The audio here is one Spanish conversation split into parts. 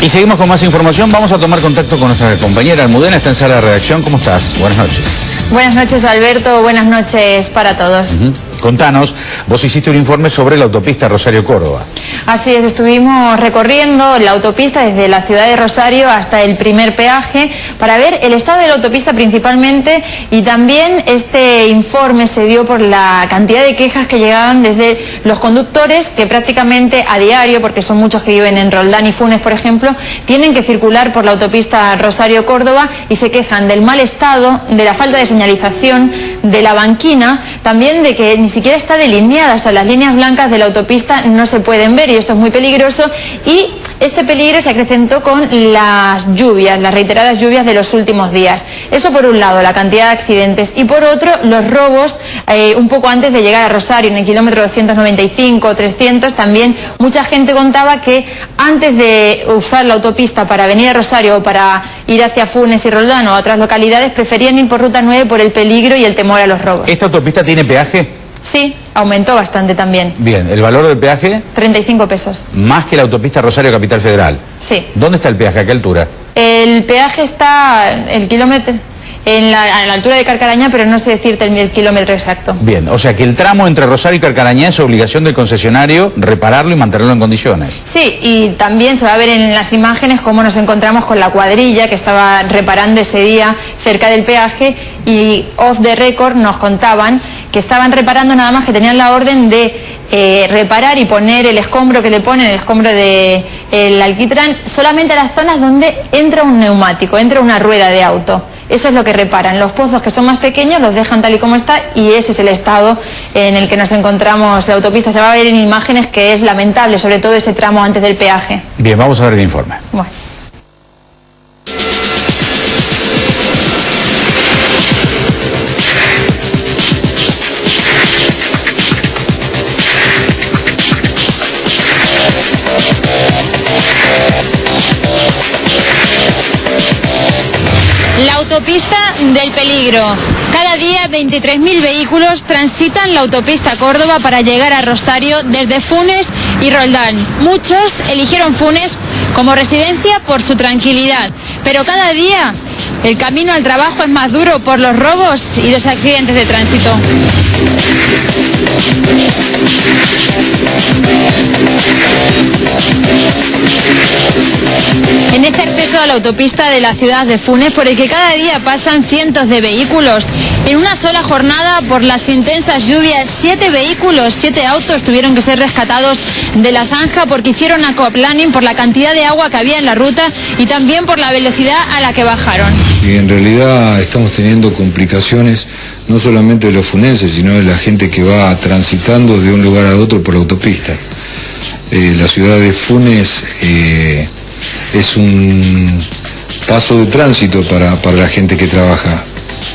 Y seguimos con más información. Vamos a tomar contacto con nuestra compañera Almudena, está en sala de redacción. ¿Cómo estás? Buenas noches. Buenas noches, Alberto. Buenas noches para todos. Contanos, vos hiciste un informe sobre la autopista Rosario-Córdoba. Así es, estuvimos recorriendo la autopista desde la ciudad de Rosario hasta el primer peaje para ver el estado de la autopista principalmente, y también este informe se dio por la cantidad de quejas que llegaban desde los conductores que prácticamente a diario, porque son muchos que viven en Roldán y Funes, por ejemplo, tienen que circular por la autopista Rosario-Córdoba y se quejan del mal estado, de la falta de señalización, de la banquina, también de que ni siquiera está delineada, o sea, las líneas blancas de la autopista no se pueden ver y esto es muy peligroso, y este peligro se acrecentó con las lluvias, las reiteradas lluvias de los últimos días. Eso por un lado, la cantidad de accidentes, y por otro, los robos un poco antes de llegar a Rosario, en el kilómetro 295, 300, también mucha gente contaba que antes de usar la autopista para venir a Rosario o para ir hacia Funes y Roldán o a otras localidades, preferían ir por Ruta 9 por el peligro y el temor a los robos. ¿Esta autopista tiene peaje? Sí, aumentó bastante también. Bien, ¿el valor del peaje? 35 pesos. Más que la autopista Rosario Capital Federal. Sí. ¿Dónde está el peaje? ¿A qué altura? El peaje está, el kilómetro, a la altura de Carcarañá, pero no sé decirte el kilómetro exacto. Bien, o sea que el tramo entre Rosario y Carcarañá es obligación del concesionario repararlo y mantenerlo en condiciones. Sí, y también se va a ver en las imágenes cómo nos encontramos con la cuadrilla que estaba reparando ese día cerca del peaje, y off the record nos contaban que estaban reparando, nada más que tenían la orden de reparar y poner el escombro que le ponen, el escombro del alquitrán, solamente a las zonas donde entra un neumático, entra una rueda de auto. Eso es lo que reparan. Los pozos que son más pequeños los dejan tal y como está, y ese es el estado en el que nos encontramos. La autopista se va a ver en imágenes que es lamentable, sobre todo ese tramo antes del peaje. Bien, vamos a ver el informe. Bueno. La autopista del peligro. Cada día 23.000 vehículos transitan la autopista Córdoba para llegar a Rosario desde Funes y Roldán. Muchos eligieron Funes como residencia por su tranquilidad, pero cada día el camino al trabajo es más duro por los robos y los accidentes de tránsito. En este acceso a la autopista de la ciudad de Funes, por el que cada día pasan cientos de vehículos, en una sola jornada por las intensas lluvias, 7 vehículos, 7 autos tuvieron que ser rescatados de la zanja porque hicieron aquaplaning por la cantidad de agua que había en la ruta y también por la velocidad a la que bajaron. Y en realidad estamos teniendo complicaciones no solamente de los funenses, sino de la gente que va transitando de un lugar a otro por la autopista. La ciudad de Funes es un paso de tránsito para la gente que trabaja.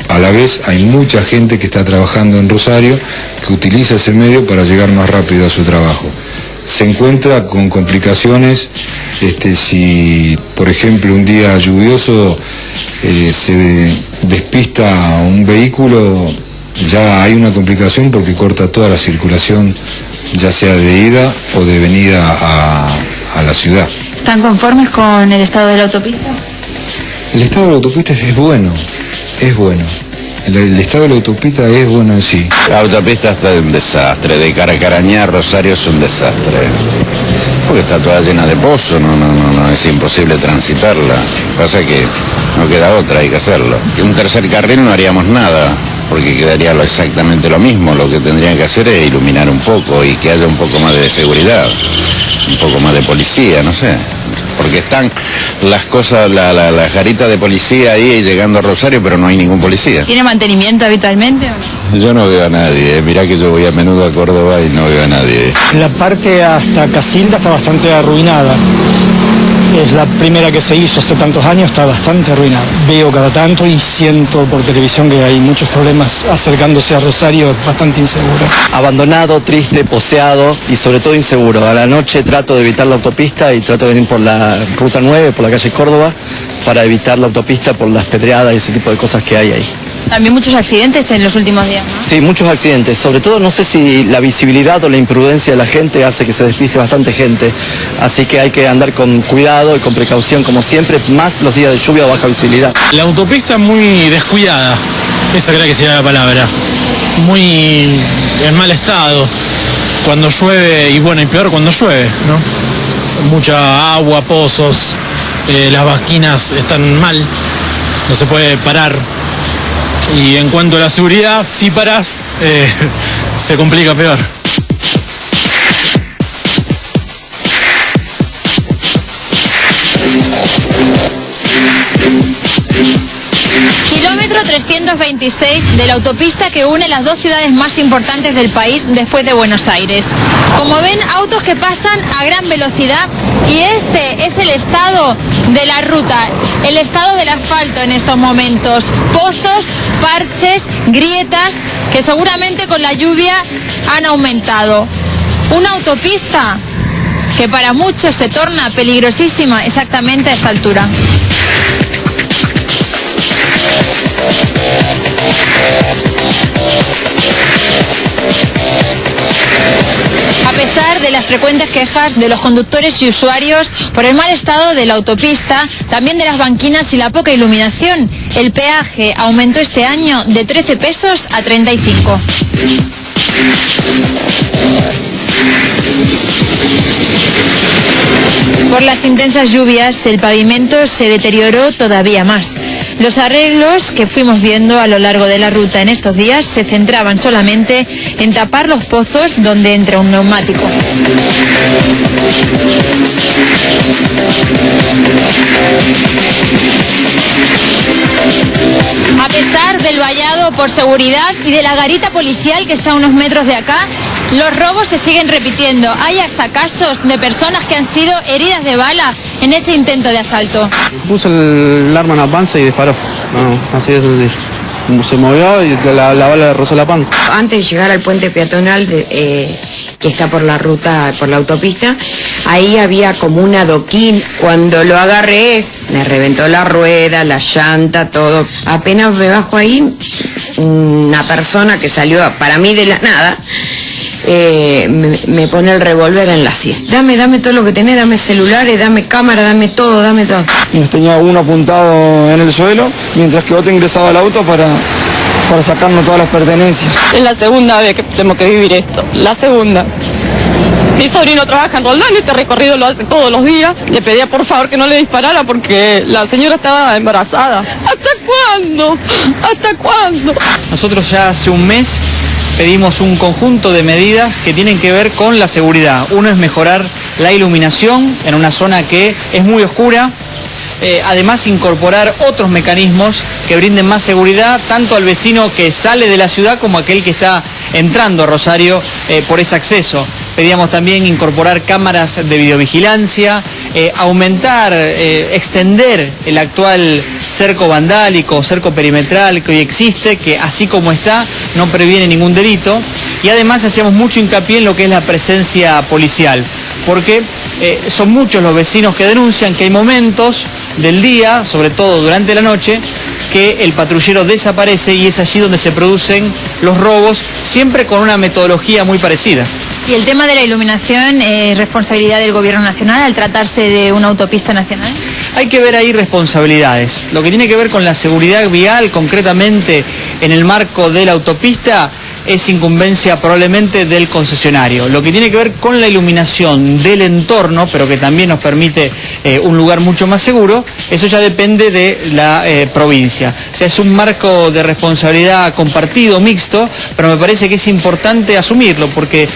A la vez hay mucha gente que está trabajando en Rosario que utiliza ese medio para llegar más rápido a su trabajo. Se encuentra con complicaciones si, por ejemplo, un día lluvioso se despista un vehículo, ya hay una complicación porque corta toda la circulación, ya sea de ida o de venida a la ciudad. ¿Están conformes con el estado de la autopista? El estado de la autopista es bueno, es bueno. El estado de la autopista es bueno en sí. La autopista está un desastre, de Carcarañá a Rosario es un desastre. Porque está toda llena de pozos, no, es imposible transitarla. Pasa que no queda otra, hay que hacerlo. Un tercer carril no haríamos nada, porque quedaría exactamente lo mismo. Lo que tendrían que hacer es iluminar un poco y que haya un poco más de seguridad, un poco más de policía, no sé. Porque están las cosas, las garitas de policía ahí llegando a Rosario, pero no hay ningún policía. ¿Tiene mantenimiento habitualmente o no? Yo no veo a nadie, mirá que yo voy a menudo a Córdoba y no veo a nadie. La parte hasta Casilda está bastante arruinada. Es la primera que se hizo hace tantos años, está bastante arruinada. Veo cada tanto y siento por televisión que hay muchos problemas acercándose a Rosario, bastante inseguro. Abandonado, triste, poseado y sobre todo inseguro. A la noche trato de evitar la autopista y trato de venir por la Ruta 9, por la calle Córdoba, para evitar la autopista por las pedreadas y ese tipo de cosas que hay ahí. También muchos accidentes en los últimos días, ¿no? Sí, muchos accidentes. Sobre todo no sé si la visibilidad o la imprudencia de la gente hace que se despiste bastante gente. Así que hay que andar con cuidado y con precaución como siempre, más los días de lluvia o baja visibilidad. La autopista muy descuidada, esa creo que sería la palabra. Muy en mal estado. Cuando llueve, y bueno, y peor cuando llueve, ¿no? Mucha agua, pozos, las banquinas están mal, no se puede parar. Y en cuanto a la seguridad, si parás, se complica peor. Kilómetro 326 de la autopista que une las dos ciudades más importantes del país después de Buenos Aires. Como ven, autos que pasan a gran velocidad y este es el estado de la ruta, el estado del asfalto en estos momentos. Pozos, parches, grietas que seguramente con la lluvia han aumentado. Una autopista que para muchos se torna peligrosísima exactamente a esta altura. A pesar de las frecuentes quejas de los conductores y usuarios por el mal estado de la autopista, también de las banquinas y la poca iluminación, el peaje aumentó este año de 13 pesos a 35. Por las intensas lluvias, el pavimento se deterioró todavía más. Los arreglos que fuimos viendo a lo largo de la ruta en estos días se centraban solamente en tapar los pozos donde entra un neumático. A pesar del vallado por seguridad y de la garita policial que está a unos metros de acá, los robos se siguen repitiendo. Hay hasta casos de personas que han sido heridas de bala en ese intento de asalto. Puso el arma en la panza y disparó. No, así de sencillo. Se movió y la bala le rozó la panza. Antes de llegar al puente peatonal que está por la ruta, por la autopista, ahí había como un adoquín. Cuando lo agarré, me reventó la rueda, la llanta, todo. Apenas me bajo ahí, una persona que salió para mí de la nada, me pone el revólver en la sien. Dame todo lo que tenés, dame celulares, dame cámara, dame todo, dame todo. Nos tenía uno apuntado en el suelo, mientras que otro ingresaba al auto para sacarnos todas las pertenencias. Es la segunda vez que tengo que vivir esto, la segunda. Mi sobrino trabaja en Roldán, este recorrido lo hace todos los días. Le pedía por favor que no le disparara porque la señora estaba embarazada. ¿Hasta cuándo? ¿Hasta cuándo? Nosotros ya hace un mes pedimos un conjunto de medidas que tienen que ver con la seguridad. Uno es mejorar la iluminación en una zona que es muy oscura. Además, incorporar otros mecanismos que brinden más seguridad tanto al vecino que sale de la ciudad como aquel que está entrando a Rosario por ese acceso. Pedíamos también incorporar cámaras de videovigilancia, aumentar, extender el actual cerco vandálico, cerco perimetral que hoy existe, que así como está no previene ningún delito. Y además hacíamos mucho hincapié en lo que es la presencia policial, porque son muchos los vecinos que denuncian que hay momentos del día, sobre todo durante la noche, que el patrullero desaparece y es allí donde se producen los robos, siempre con una metodología muy parecida. ¿Y el tema de la iluminación es responsabilidad del Gobierno Nacional al tratarse de una autopista nacional? Hay que ver ahí responsabilidades. Lo que tiene que ver con la seguridad vial, concretamente en el marco de la autopista, es incumbencia probablemente del concesionario. Lo que tiene que ver con la iluminación del entorno, pero que también nos permite un lugar mucho más seguro, eso ya depende de la provincia. O sea, es un marco de responsabilidad compartido, mixto, pero me parece que es importante asumirlo, porque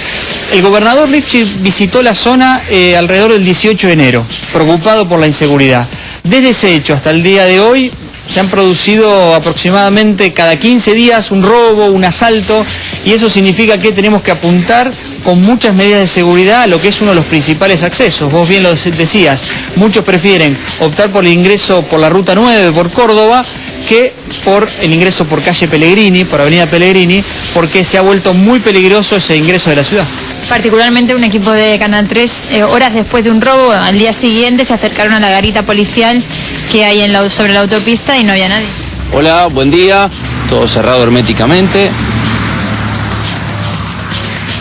el gobernador Lifchitz visitó la zona alrededor del 18 de enero, preocupado por la inseguridad. Desde ese hecho hasta el día de hoy se han producido aproximadamente cada 15 días un robo, un asalto, y eso significa que tenemos que apuntar con muchas medidas de seguridad a lo que es uno de los principales accesos. Vos bien lo decías, muchos prefieren optar por el ingreso por la Ruta 9, por Córdoba, que por el ingreso por calle Pellegrini, por Avenida Pellegrini, porque se ha vuelto muy peligroso ese ingreso de la ciudad. Particularmente un equipo de Canal 3, horas después de un robo, al día siguiente se acercaron a la garita policial que hay sobre la autopista y no había nadie. Hola, buen día. Todo cerrado herméticamente.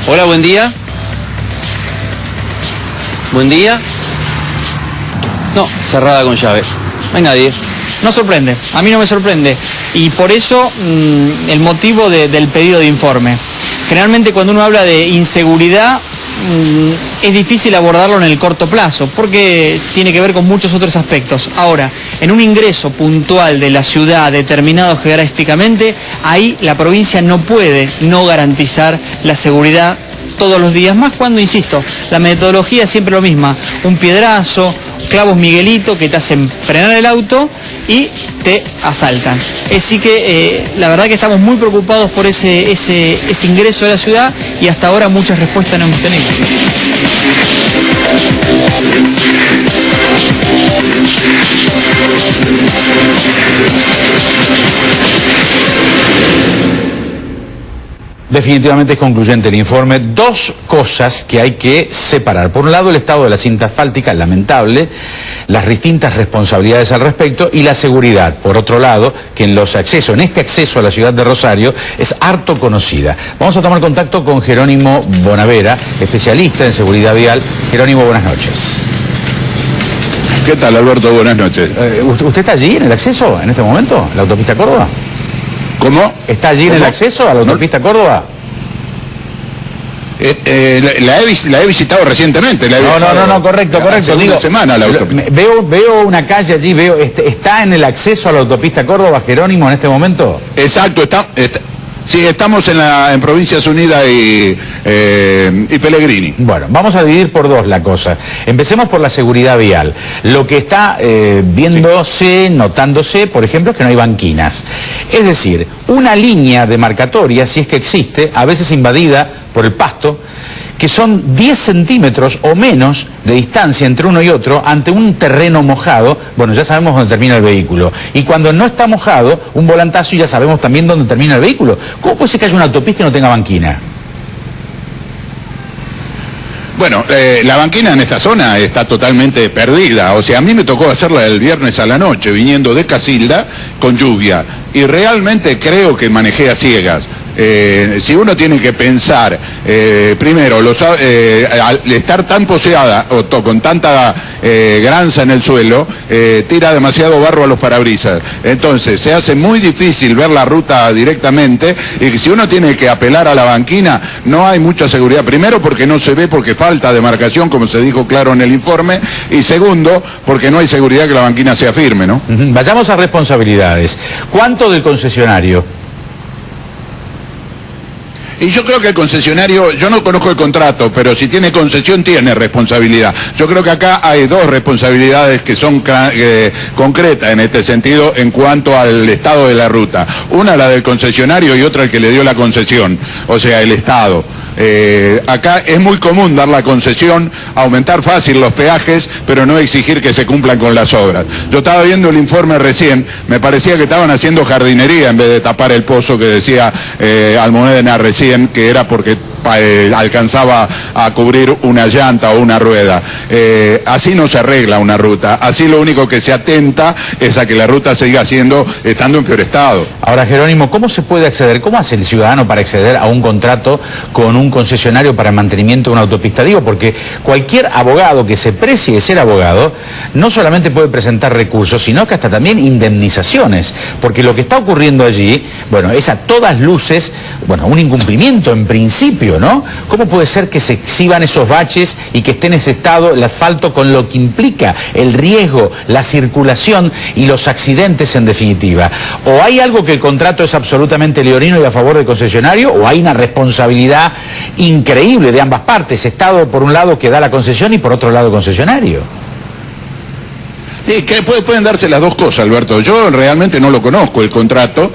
Hola, buen día. Buen día. No, cerrada con llave. No hay nadie. No sorprende, a mí no me sorprende. Y por eso el motivo del pedido de informe. Generalmente cuando uno habla de inseguridad es difícil abordarlo en el corto plazo porque tiene que ver con muchos otros aspectos. Ahora, en un ingreso puntual de la ciudad determinado geográficamente, ahí la provincia no puede no garantizar la seguridad todos los días, más cuando, insisto, la metodología es siempre lo misma, un piedrazo, clavos Miguelito que te hacen frenar el auto y te asaltan. Así que la verdad que estamos muy preocupados por ese ingreso de la ciudad y hasta ahora muchas respuestas no hemos tenido. Definitivamente es concluyente el informe. Dos cosas que hay que separar. Por un lado, el estado de la cinta asfáltica, lamentable, las distintas responsabilidades al respecto y la seguridad. Por otro lado, que en este acceso a la ciudad de Rosario es harto conocida. Vamos a tomar contacto con Jerónimo Bonavera, especialista en seguridad vial. Jerónimo, buenas noches. ¿Qué tal, Alberto? Buenas noches. ¿Usted está allí en el acceso en este momento, la autopista Córdoba? ¿Cómo? ¿Está allí en el acceso a la autopista Córdoba? La he visitado recientemente. Correcto. Hace una semana la autopista. Veo una calle allí, ¿está en el acceso a la autopista Córdoba, Jerónimo, en este momento? Exacto, sí, estamos en Provincias Unidas y Pellegrini. Bueno, vamos a dividir por dos la cosa. Empecemos por la seguridad vial. Lo que está notándose, por ejemplo, es que no hay banquinas. Es decir, una línea demarcatoria, si es que existe, a veces invadida por el pasto, que son 10 centímetros o menos de distancia entre uno y otro ante un terreno mojado. Bueno, ya sabemos dónde termina el vehículo. Y cuando no está mojado, un volantazo y ya sabemos también dónde termina el vehículo. ¿Cómo puede ser que haya una autopista y no tenga banquina? Bueno, la banquina en esta zona está totalmente perdida. O sea, a mí me tocó hacerla el viernes a la noche, viniendo de Casilda con lluvia. Y realmente creo que manejé a ciegas. Si uno tiene que pensar, primero, al estar tan poseada o con tanta granza en el suelo, tira demasiado barro a los parabrisas. Entonces, se hace muy difícil ver la ruta directamente y si uno tiene que apelar a la banquina, no hay mucha seguridad. Primero, porque no se ve, porque falta demarcación, como se dijo claro en el informe, y segundo, porque no hay seguridad que la banquina sea firme, ¿no? Vayamos a responsabilidades. ¿Cuánto del concesionario? Y yo creo que el concesionario, yo no conozco el contrato, pero si tiene concesión tiene responsabilidad. Yo creo que acá hay dos responsabilidades que son concretas en este sentido en cuanto al estado de la ruta. Una la del concesionario y otra el que le dio la concesión, o sea, el Estado. Acá es muy común dar la concesión, aumentar fácil los peajes, pero no exigir que se cumplan con las obras. Yo estaba viendo el informe recién, me parecía que estaban haciendo jardinería en vez de tapar el pozo que decía Almudena recién, que era porque alcanzaba a cubrir una llanta o una rueda. Así no se arregla una ruta, así lo único que se atenta es a que la ruta siga estando en peor estado. Ahora, Jerónimo, ¿cómo se puede acceder? ¿Cómo hace el ciudadano para acceder a un contrato con un concesionario para el mantenimiento de una autopista? Digo, porque cualquier abogado que se precie de ser abogado no solamente puede presentar recursos, sino que hasta también indemnizaciones, porque lo que está ocurriendo allí, bueno, es a todas luces, bueno, un incumplimiento en principio, ¿no? ¿Cómo puede ser que se exhiban esos baches y que esté en ese estado el asfalto con lo que implica el riesgo, la circulación y los accidentes en definitiva? ¿O hay algo que el contrato es absolutamente leonino y a favor del concesionario, o hay una responsabilidad increíble de ambas partes, Estado por un lado que da la concesión y por otro lado el concesionario? Sí, que pueden darse las dos cosas, Alberto. Yo realmente no lo conozco el contrato,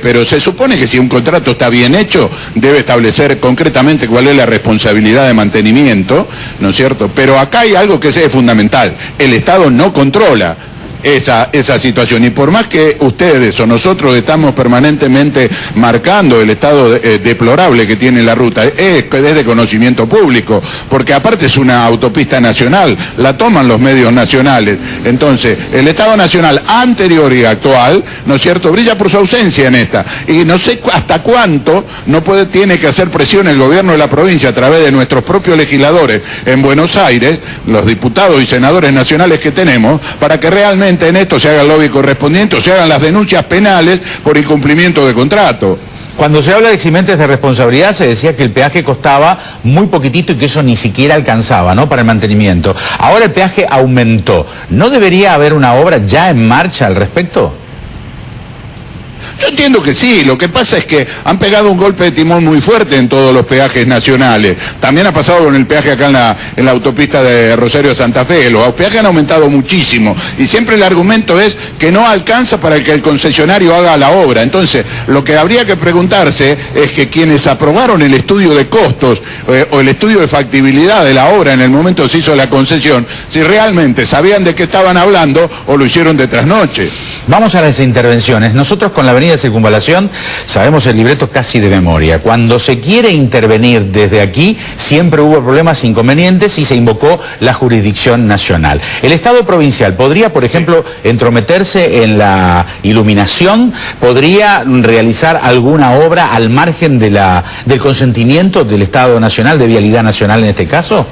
pero se supone que si un contrato está bien hecho, debe establecer concretamente cuál es la responsabilidad de mantenimiento, ¿no es cierto? Pero acá hay algo que es fundamental. El Estado no controla esa situación. Y por más que ustedes o nosotros estamos permanentemente marcando el estado deplorable que tiene la ruta, es de conocimiento público, porque aparte es una autopista nacional, la toman los medios nacionales. Entonces, el Estado Nacional anterior y actual, ¿no es cierto?, brilla por su ausencia en esta. Y no sé hasta cuánto tiene que hacer presión el gobierno de la provincia a través de nuestros propios legisladores en Buenos Aires, los diputados y senadores nacionales que tenemos, para que realmente en esto se haga el lobby correspondiente o se hagan las denuncias penales por incumplimiento de contrato. Cuando se habla de eximentes de responsabilidad se decía que el peaje costaba muy poquitito y que eso ni siquiera alcanzaba, ¿no?, para el mantenimiento. Ahora el peaje aumentó. ¿No debería haber una obra ya en marcha al respecto? Yo entiendo que sí, lo que pasa es que han pegado un golpe de timón muy fuerte en todos los peajes nacionales. También ha pasado con el peaje acá en la autopista de Rosario a Santa Fe. Los peajes han aumentado muchísimo y siempre el argumento es que no alcanza para que el concesionario haga la obra. Entonces, lo que habría que preguntarse es que quienes aprobaron el estudio de costos o el estudio de factibilidad de la obra en el momento que se hizo la concesión, si realmente sabían de qué estaban hablando o lo hicieron de trasnoche. Vamos a las intervenciones. Nosotros con la avenida Circunvalación sabemos el libreto casi de memoria. Cuando se quiere intervenir desde aquí, siempre hubo problemas, inconvenientes y se invocó la jurisdicción nacional. ¿El Estado provincial podría, por ejemplo, entrometerse en la iluminación? ¿Podría realizar alguna obra al margen del consentimiento del Estado nacional, de Vialidad Nacional en este caso?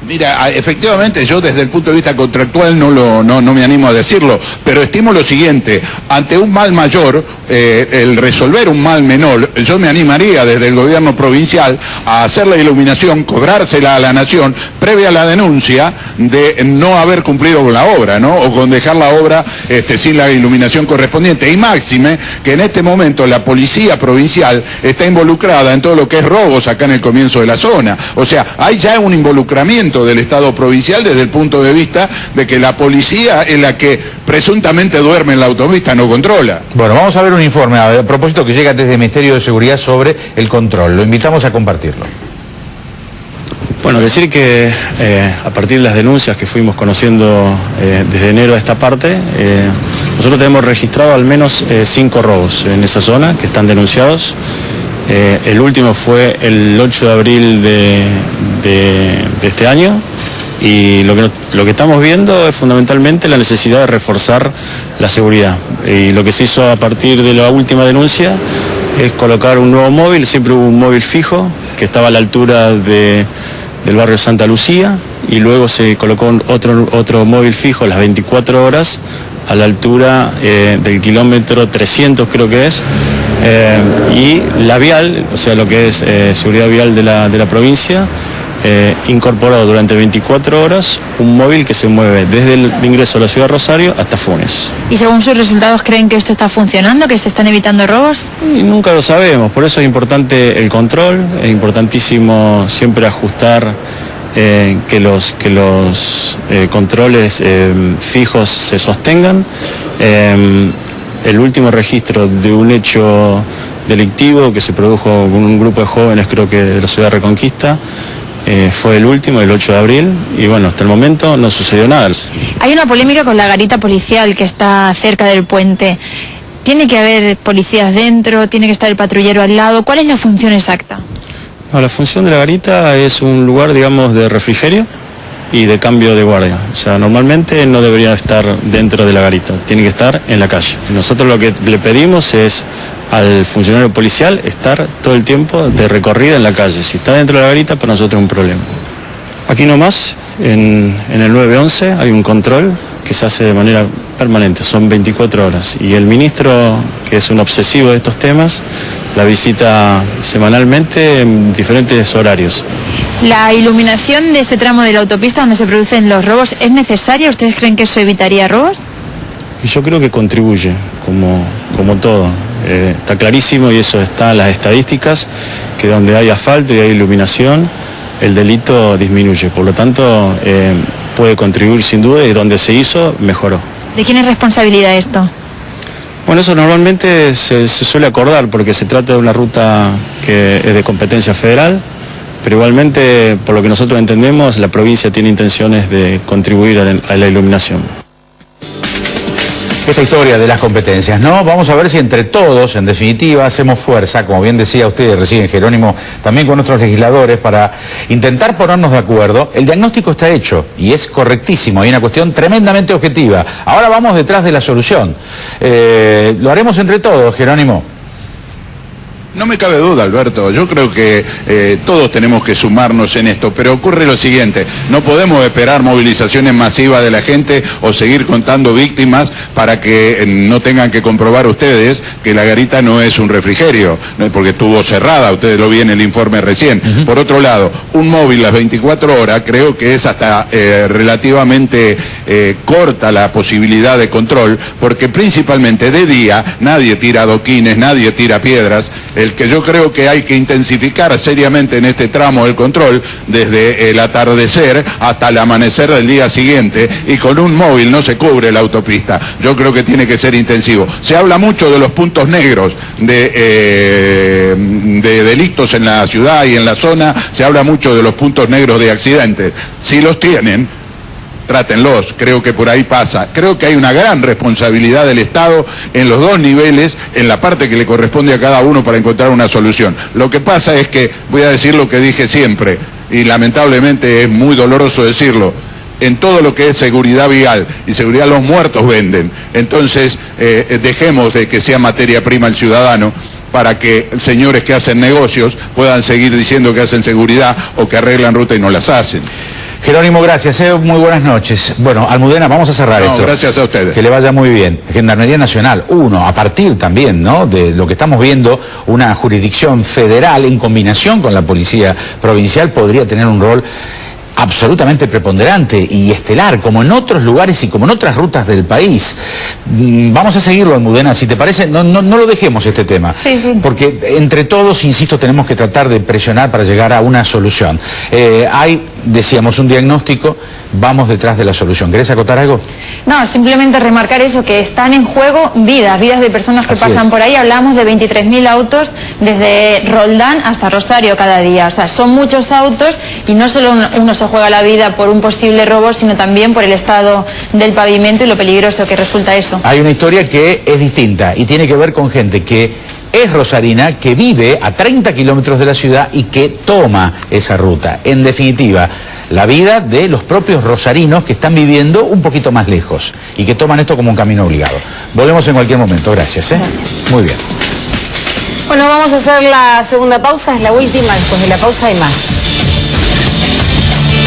Mira, efectivamente yo desde el punto de vista contractual no me animo a decirlo, pero estimo lo siguiente: ante un mal mayor, el resolver un mal menor, yo me animaría desde el gobierno provincial a hacer la iluminación, cobrársela a la nación, previa a la denuncia de no haber cumplido con la obra, ¿no?, o con dejar la obra sin la iluminación correspondiente. Y máxime que en este momento la policía provincial está involucrada en todo lo que es robos acá en el comienzo de la zona. O sea, hay ya un involucramiento del Estado provincial desde el punto de vista de que la policía es la que presuntamente duerme en la autopista, no controla. Bueno, vamos a ver un informe a propósito que llega desde el Ministerio de Seguridad sobre el control. Lo invitamos a compartirlo. Bueno, decir que a partir de las denuncias que fuimos conociendo desde enero a esta parte, nosotros tenemos registrado al menos 5 robos en esa zona que están denunciados. El último fue el 8 de abril de este año y lo que estamos viendo es fundamentalmente la necesidad de reforzar la seguridad. Y lo que se hizo a partir de la última denuncia es colocar un nuevo móvil. Siempre hubo un móvil fijo que estaba a la altura del barrio Santa Lucía y luego se colocó otro móvil fijo a las 24 horas a la altura del kilómetro 300 creo que es, y la vial, o sea lo que es seguridad vial de la provincia, incorporó durante 24 horas un móvil que se mueve desde el ingreso a la ciudad de Rosario hasta Funes. ¿Y según sus resultados creen que esto está funcionando, que se están evitando robos? Y nunca lo sabemos, por eso es importante el control, es importantísimo siempre ajustar que los controles fijos se sostengan. El último registro de un hecho delictivo que se produjo con un grupo de jóvenes, creo que de la ciudad de Reconquista, fue el último, el 8 de abril, y bueno, hasta el momento no sucedió nada. Hay una polémica con la garita policial que está cerca del puente. ¿Tiene que haber policías dentro? ¿Tiene que estar el patrullero al lado? ¿Cuál es la función exacta? No, la función de la garita es un lugar, digamos, de refrigerio y de cambio de guardia. O sea, normalmente no debería estar dentro de la garita, tiene que estar en la calle. Nosotros lo que le pedimos es al funcionario policial estar todo el tiempo de recorrida en la calle. Si está dentro de la garita, para nosotros es un problema. Aquí nomás, en el 911, hay un control que se hace de manera permanente, son 24 horas. Y el ministro, que es un obsesivo de estos temas, la visita semanalmente en diferentes horarios. ¿La iluminación de ese tramo de la autopista donde se producen los robos es necesaria? ¿Ustedes creen que eso evitaría robos? Y yo creo que contribuye, como todo. Está clarísimo, y eso está en las estadísticas, que donde hay asfalto y hay iluminación, el delito disminuye. Por lo tanto, puede contribuir sin duda, y donde se hizo, mejoró. ¿De quién es responsabilidad esto? Bueno, eso normalmente se suele acordar porque se trata de una ruta que es de competencia federal, pero igualmente, por lo que nosotros entendemos, la provincia tiene intenciones de contribuir a la iluminación. esta historia de las competencias, ¿no? Vamos a ver si entre todos, en definitiva, hacemos fuerza, como bien decía usted recién, Jerónimo, también con otros legisladores, para intentar ponernos de acuerdo. El diagnóstico está hecho y es correctísimo, hay una cuestión tremendamente objetiva. Ahora vamos detrás de la solución. Lo haremos entre todos, Jerónimo. No me cabe duda, Alberto, yo creo que todos tenemos que sumarnos en esto, pero ocurre lo siguiente, no podemos esperar movilizaciones masivas de la gente o seguir contando víctimas para que no tengan que comprobar ustedes que la garita no es un refrigerio, porque estuvo cerrada, ustedes lo vi en el informe recién. Por otro lado, un móvil las 24 horas creo que es hasta relativamente corta la posibilidad de control, porque principalmente de día nadie tira adoquines, nadie tira piedras. El que yo creo que hay que intensificar seriamente en este tramo del control, desde el atardecer hasta el amanecer del día siguiente, y con un móvil no se cubre la autopista. Yo creo que tiene que ser intensivo. Se habla mucho de los puntos negros de delitos en la ciudad y en la zona, se habla mucho de los puntos negros de accidentes. Si los tienen, trátenlos, creo que por ahí pasa. Creo que hay una gran responsabilidad del Estado en los dos niveles, en la parte que le corresponde a cada uno para encontrar una solución. Lo que pasa es que, voy a decir lo que dije siempre, y lamentablemente es muy doloroso decirlo, en todo lo que es seguridad vial y seguridad, los muertos venden. Entonces, dejemos de que sea materia prima el ciudadano, para que señores que hacen negocios puedan seguir diciendo que hacen seguridad o que arreglan ruta y no las hacen. Jerónimo, gracias, muy buenas noches. Bueno, Almudena, vamos a cerrar esto. Gracias a ustedes. Que le vaya muy bien. Gendarmería Nacional, a partir también, ¿no?, de lo que estamos viendo, una jurisdicción federal en combinación con la policía provincial podría tener un rol absolutamente preponderante y estelar, como en otros lugares y como en otras rutas del país. Vamos a seguirlo, Almudena, si te parece, no lo dejemos este tema. Sí, sí. Porque entre todos, insisto, tenemos que tratar de presionar para llegar a una solución. Hay, decíamos, un diagnóstico, vamos detrás de la solución. ¿Querés acotar algo? No, simplemente remarcar eso, que están en juego vidas de personas que pasan por ahí. Hablamos de 23.000 autos desde Roldán hasta Rosario cada día. O sea, son muchos autos y no solo uno se juega la vida por un posible robo, sino también por el estado del pavimento y lo peligroso que resulta eso. Hay una historia que es distinta y tiene que ver con gente que es rosarina, que vive a 30 kilómetros de la ciudad y que toma esa ruta. En definitiva, la vida de los propios rosarinos que están viviendo un poquito más lejos y que toman esto como un camino obligado. Volvemos en cualquier momento. Gracias. Muy bien. Bueno, vamos a hacer la segunda pausa, es la última. Después de la pausa hay más.